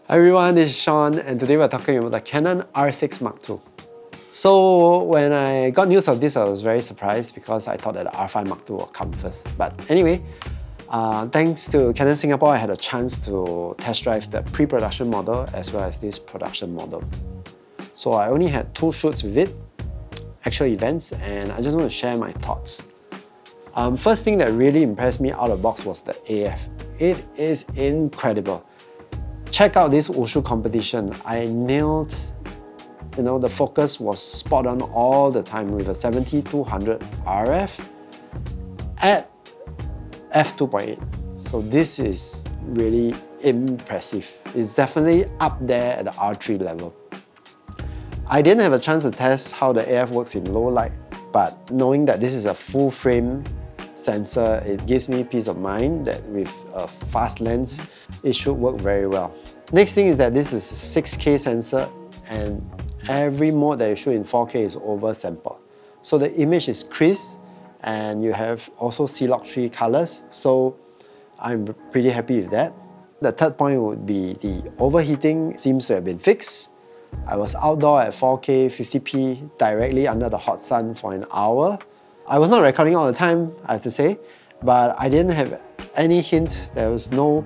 Hi everyone, this is Sean, and today we're talking about the Canon R6 Mark II. So when I got news of this, I was very surprised because I thought that the R5 Mark II would come first. But anyway, thanks to Canon Singapore, I had a chance to test drive the pre-production model as well as this production model. So I only had 2 shoots with it, actual events, and I just want to share my thoughts. First thing that really impressed me out of the box was the AF. It is incredible. Check out this Wushu competition. I nailed, the focus was spot on all the time with a 70-200 RF at f2.8. So this is really impressive. It's definitely up there at the R3 level. I didn't have a chance to test how the AF works in low light, but knowing that this is a full frame sensor, it gives me peace of mind that with a fast lens, it should work very well. Next thing is that this is a 6K sensor, and every mode that you shoot in 4K is oversampled. So the image is crisp, and you have also C-Log 3 colors, so I'm pretty happy with that. The third point would be the overheating seems to have been fixed. I was outdoor at 4K 50p directly under the hot sun for an hour. I was not recording all the time, I have to say, but I didn't have any hint. There was no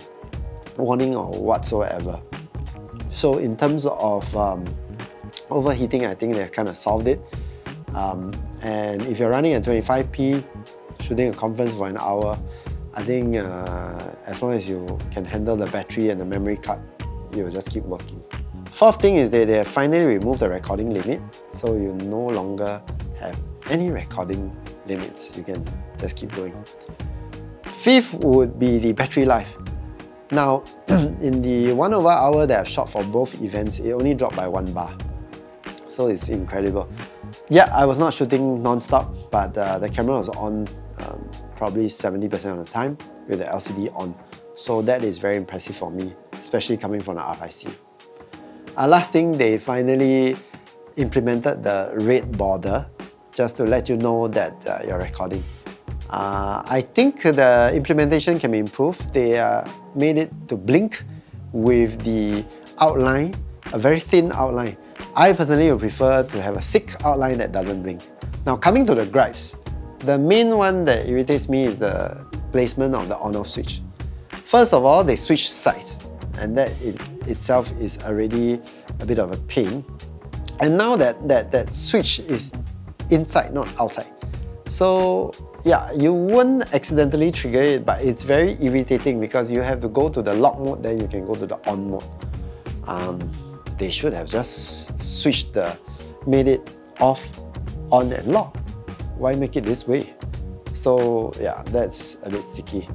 warning or whatsoever. So in terms of overheating, I think they kind of solved it. And if you're running at 25p, shooting a conference for an hour, I think as long as you can handle the battery and the memory card, you'll just keep working. Fourth thing is that they have finally removed the recording limit, so you no longer have any recording limits. You can just keep going. Fifth would be the battery life. Now, in the 1 hour that I've shot for both events, it only dropped by 1 bar. So it's incredible. Yeah, I was not shooting non-stop, but the camera was on probably 70% of the time with the LCD on. So that is very impressive for me, especially coming from the R5C. Last thing, they finally implemented the red border just to let you know that you're recording. I think the implementation can be improved. They made it to blink with the outline, a very thin outline. I personally would prefer to have a thick outline that doesn't blink. Now, coming to the gripes, the main one that irritates me is the placement of the on-off switch. First of all, they switch sides, and that in itself is already a bit of a pain. And now that switch is inside, not outside. So yeah, you won't accidentally trigger it, but it's very irritating because you have to go to the lock mode, then you can go to the on mode. They should have just made it off, on and lock. Why make it this way? So yeah, that's a bit sticky.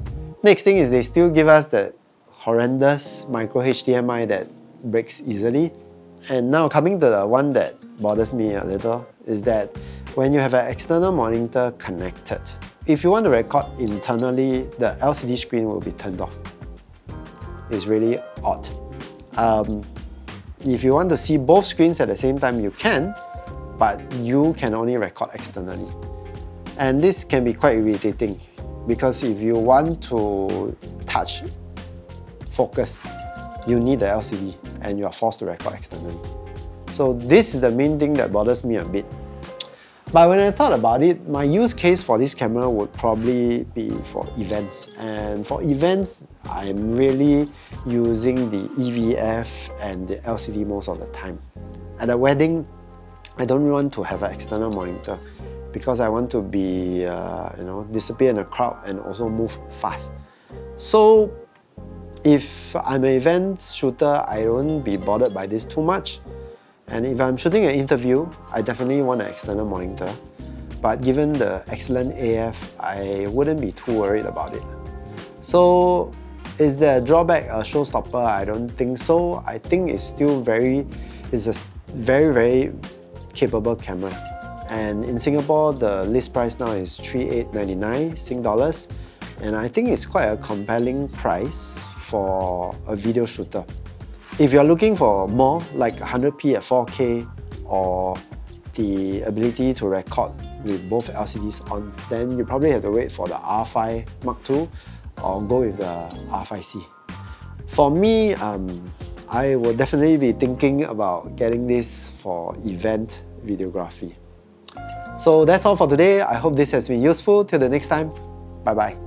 Next thing is they still give us that horrendous micro HDMI that breaks easily. And now coming to the one that bothers me a little is that when you have an external monitor connected, if you want to record internally, the LCD screen will be turned off. It's really odd. If you want to see both screens at the same time, you can, but you can only record externally. And this can be quite irritating because if you want to touch focus, you need the LCD and you are forced to record externally. So this is the main thing that bothers me a bit. But when I thought about it, my use case for this camera would probably be for events. And for events, I'm really using the EVF and the LCD most of the time. At a wedding, I don't really want to have an external monitor because I want to be, disappear in a crowd and also move fast. So if I'm an event shooter, I won't be bothered by this too much. And if I'm shooting an interview, I definitely want an external monitor. But given the excellent AF, I wouldn't be too worried about it. So is there a drawback, a showstopper? I don't think so. I think it's still it's a very, very capable camera. And in Singapore, the list price now is 3,899 Sing dollars. And I think it's quite a compelling price for a video shooter. If you're looking for more, like 100p at 4K or the ability to record with both LCDs on, then you probably have to wait for the R5 Mark II or go with the R5C. For me, I will definitely be thinking about getting this for event videography. So that's all for today. I hope this has been useful. Till the next time, bye bye.